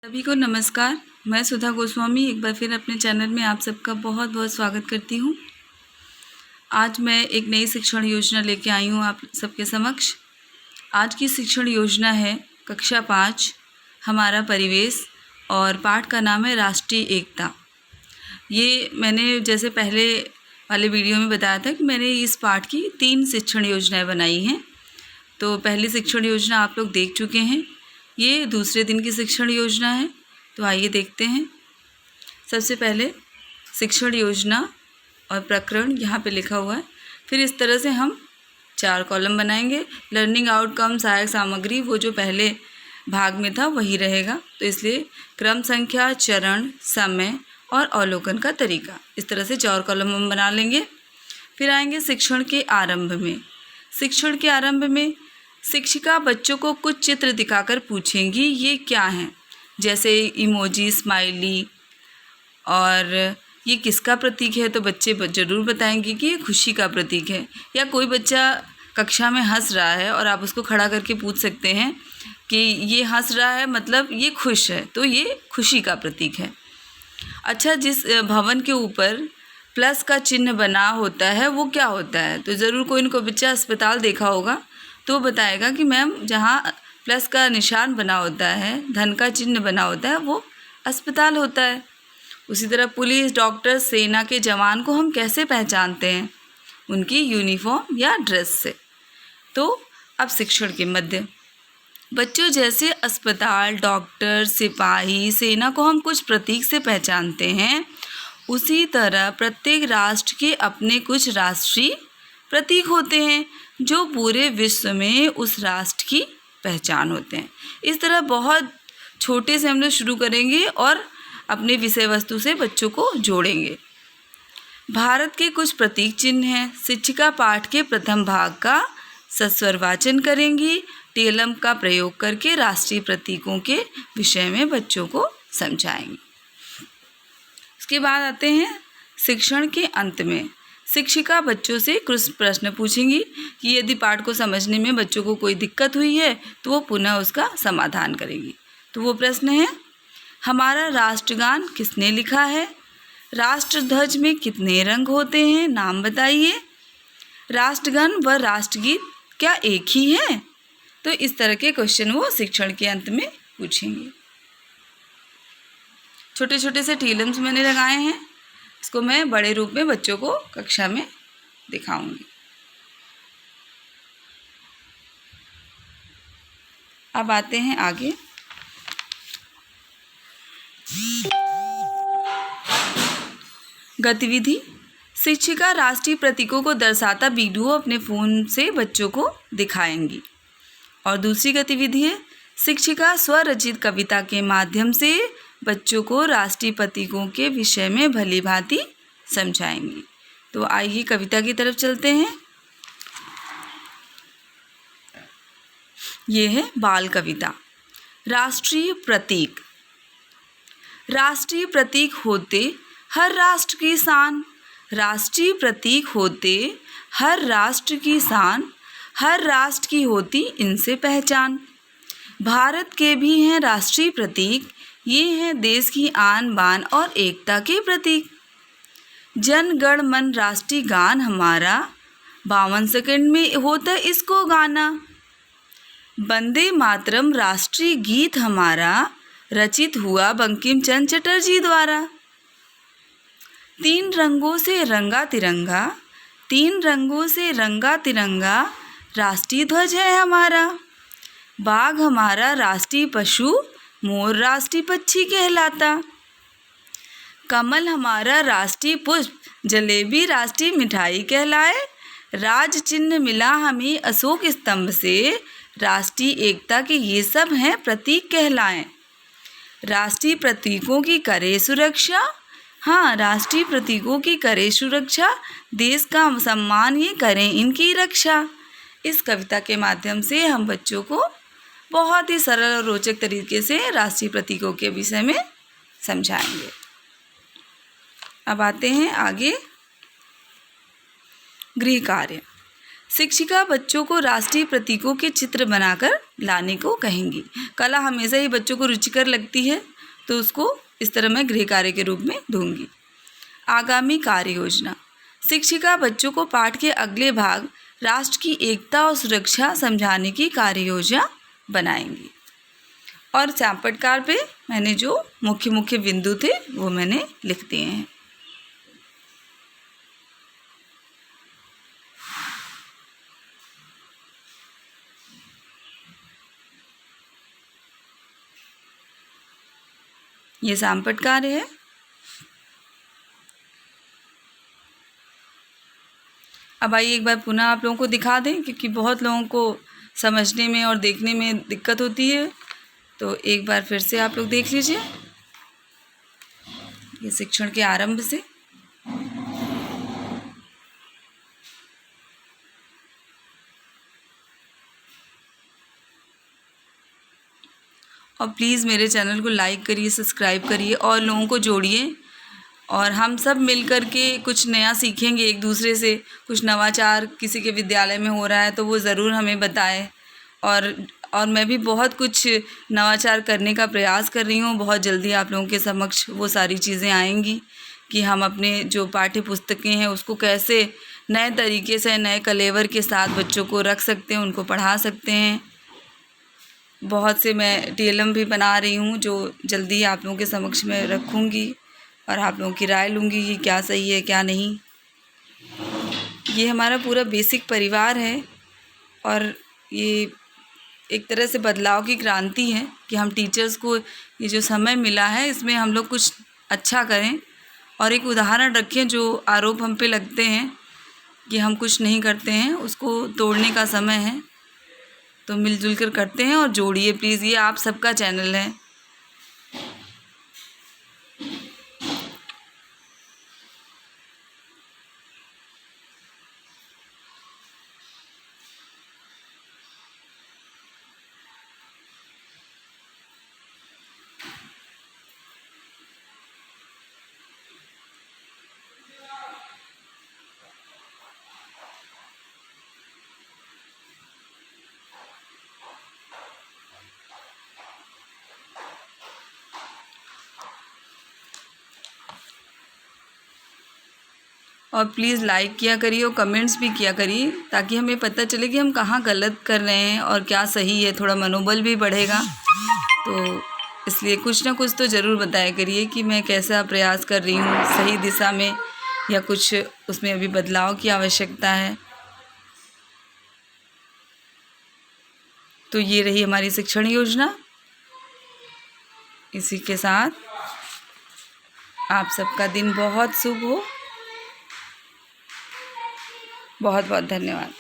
सभी को नमस्कार। मैं सुधा गोस्वामी एक बार फिर अपने चैनल में आप सबका बहुत बहुत स्वागत करती हूँ। आज मैं एक नई शिक्षण योजना लेके आई हूँ आप सबके समक्ष। आज की शिक्षण योजना है कक्षा 5 हमारा परिवेश और पाठ का नाम है राष्ट्रीय एकता। ये मैंने जैसे पहले वाले वीडियो में बताया था कि मैंने इस पाठ की 3 शिक्षण योजनाएं बनाई हैं। तो पहली शिक्षण योजना आप लोग देख चुके हैं, ये दूसरे दिन की शिक्षण योजना है। तो आइए देखते हैं। सबसे पहले शिक्षण योजना और प्रकरण यहाँ पे लिखा हुआ है। फिर इस तरह से हम 4 कॉलम बनाएंगे। लर्निंग आउटकम सहायक सामग्री वो जो पहले भाग में था वही रहेगा, तो इसलिए क्रम संख्या, चरण, समय और अवलोकन का तरीका, इस तरह से 4 कॉलम हम बना लेंगे। फिर आएंगे शिक्षण के आरंभ में। शिक्षण के आरंभ में शिक्षिका बच्चों को कुछ चित्र दिखाकर पूछेंगी ये क्या हैं, जैसे इमोजी, स्माइली, और ये किसका प्रतीक है। तो बच्चे ज़रूर बताएंगे कि ये खुशी का प्रतीक है। या कोई बच्चा कक्षा में हंस रहा है और आप उसको खड़ा करके पूछ सकते हैं कि ये हंस रहा है मतलब ये खुश है, तो ये खुशी का प्रतीक है। अच्छा, जिस भवन के ऊपर प्लस का चिन्ह बना होता है वो क्या होता है। तो ज़रूर कोई इनको बच्चा अस्पताल देखा होगा तो बताएगा कि मैम जहाँ प्लस का निशान बना होता है, धन का चिन्ह बना होता है, वो अस्पताल होता है। उसी तरह पुलिस, डॉक्टर, सेना के जवान को हम कैसे पहचानते हैं, उनकी यूनिफॉर्म या ड्रेस से। तो अब शिक्षण के मध्य बच्चों जैसे अस्पताल, डॉक्टर, सिपाही, सेना को हम कुछ प्रतीक से पहचानते हैं, उसी तरह प्रत्येक राष्ट्र के अपने कुछ राष्ट्रीय प्रतीक होते हैं जो पूरे विश्व में उस राष्ट्र की पहचान होते हैं। इस तरह बहुत छोटे से हम लोग शुरू करेंगे और अपने विषय वस्तु से बच्चों को जोड़ेंगे। भारत के कुछ प्रतीक चिन्ह हैं। शिक्षिका पाठ के प्रथम भाग का सस्वर वाचन करेंगी, टेलम का प्रयोग करके राष्ट्रीय प्रतीकों के विषय में बच्चों को समझाएंगे। उसके बाद आते हैं शिक्षण के अंत में। शिक्षिका बच्चों से कुछ प्रश्न पूछेंगी कि यदि पाठ को समझने में बच्चों को कोई दिक्कत हुई है तो वो पुनः उसका समाधान करेंगी। तो वो प्रश्न है, हमारा राष्ट्रगान किसने लिखा है, राष्ट्रध्वज में कितने रंग होते हैं, नाम बताइए, राष्ट्रगान व राष्ट्रगीत क्या एक ही है। तो इस तरह के क्वेश्चन वो शिक्षण के अंत में पूछेंगे। छोटे छोटे से टीलम्स मैंने लगाए हैं, इसको मैं बड़े रूप में बच्चों को कक्षा में दिखाऊंगी। अब आते हैं आगे। गतिविधि, शिक्षिका राष्ट्रीय प्रतीकों को दर्शाता वीडियो अपने फ़ोन से बच्चों को दिखाएंगी। और दूसरी गतिविधि है, शिक्षिका स्वरचित कविता के माध्यम से बच्चों को राष्ट्रीय प्रतीकों के विषय में भली भांति समझाएंगी। तो आइए कविता की तरफ चलते हैं। ये है बाल कविता। राष्ट्रीय प्रतीक। राष्ट्रीय प्रतीक होते हर राष्ट्र की शान, राष्ट्रीय प्रतीक होते हर राष्ट्र की शान, हर राष्ट्र की होती इनसे पहचान। भारत के भी हैं राष्ट्रीय प्रतीक, ये हैं देश की आन बान और एकता के प्रतीक। जन गण मन राष्ट्रीय गान हमारा, 52 सेकंड में होता इसको गाना। वंदे मातरम राष्ट्रीय गीत हमारा, रचित हुआ बंकिम चंद्र चटर्जी द्वारा। 3 रंगों से रंगा तिरंगा, 3 रंगों से रंगा तिरंगा, राष्ट्रीय ध्वज है हमारा। बाघ हमारा राष्ट्रीय पशु, मोर राष्ट्रीय पक्षी कहलाता। कमल हमारा राष्ट्रीय पुष्प, जलेबी राष्ट्रीय मिठाई कहलाए। राज चिन्ह मिला हमें अशोक स्तंभ से, राष्ट्रीय एकता के ये सब हैं प्रतीक कहलाएं। राष्ट्रीय प्रतीकों की करे सुरक्षा, हाँ राष्ट्रीय प्रतीकों की करे सुरक्षा, देश का सम्मान ये करें इनकी रक्षा। इस कविता के माध्यम से हम बच्चों को बहुत ही सरल और रोचक तरीके से राष्ट्रीय प्रतीकों के विषय में समझाएंगे। अब आते हैं आगे। गृह कार्य। शिक्षिका बच्चों को राष्ट्रीय प्रतीकों के चित्र बनाकर लाने को कहेंगी। कला हमेशा ही बच्चों को रुचिकर लगती है तो उसको इस तरह मैं गृह कार्य के रूप में दूंगी। आगामी कार्य योजना। शिक्षिका बच्चों को पाठ के अगले भाग राष्ट्र की एकता और सुरक्षा समझाने की कार्य योजना बनाएंगी। और श्यामपटकार पे मैंने जो मुख्य मुख्य बिंदु थे वो मैंने लिख दिए हैं। ये श्यामपटकार है। अब आइए एक बार पुनः आप लोगों को दिखा दें, क्योंकि बहुत लोगों को समझने में और देखने में दिक्कत होती है। तो एक बार फिर से आप लोग देख लीजिए, ये शिक्षण के आरंभ से। और प्लीज़ मेरे चैनल को लाइक करिए, सब्सक्राइब करिए और लोगों को जोड़िए, और हम सब मिल कर के कुछ नया सीखेंगे एक दूसरे से। कुछ नवाचार किसी के विद्यालय में हो रहा है तो वो ज़रूर हमें बताएं। और मैं भी बहुत कुछ नवाचार करने का प्रयास कर रही हूँ। बहुत जल्दी आप लोगों के समक्ष वो सारी चीज़ें आएंगी कि हम अपने जो पाठ्य पुस्तकें हैं उसको कैसे नए तरीके से, नए कलेवर के साथ बच्चों को रख सकते हैं, उनको पढ़ा सकते हैं। बहुत से मैं TLM भी बना रही हूँ जो जल्दी आप लोगों के समक्ष में रखूँगी और आप लोगों की राय लूँगी कि क्या सही है क्या नहीं। ये हमारा पूरा बेसिक परिवार है और ये एक तरह से बदलाव की क्रांति है कि हम टीचर्स को ये जो समय मिला है इसमें हम लोग कुछ अच्छा करें और एक उदाहरण रखें। जो आरोप हम पे लगते हैं कि हम कुछ नहीं करते हैं, उसको तोड़ने का समय है। तो मिलजुल कर करते हैं और जोड़िए प्लीज़, ये आप सबका चैनल है। और प्लीज़ लाइक किया करिए और कमेंट्स भी किया करिए ताकि हमें पता चले कि हम कहाँ गलत कर रहे हैं और क्या सही है। थोड़ा मनोबल भी बढ़ेगा। तो इसलिए कुछ ना कुछ तो ज़रूर बताया करिए कि मैं कैसा प्रयास कर रही हूँ सही दिशा में, या कुछ उसमें अभी बदलाव की आवश्यकता है। तो ये रही हमारी शिक्षण योजना। इसी के साथ आप सबका दिन बहुत शुभ हो। बहुत बहुत धन्यवाद।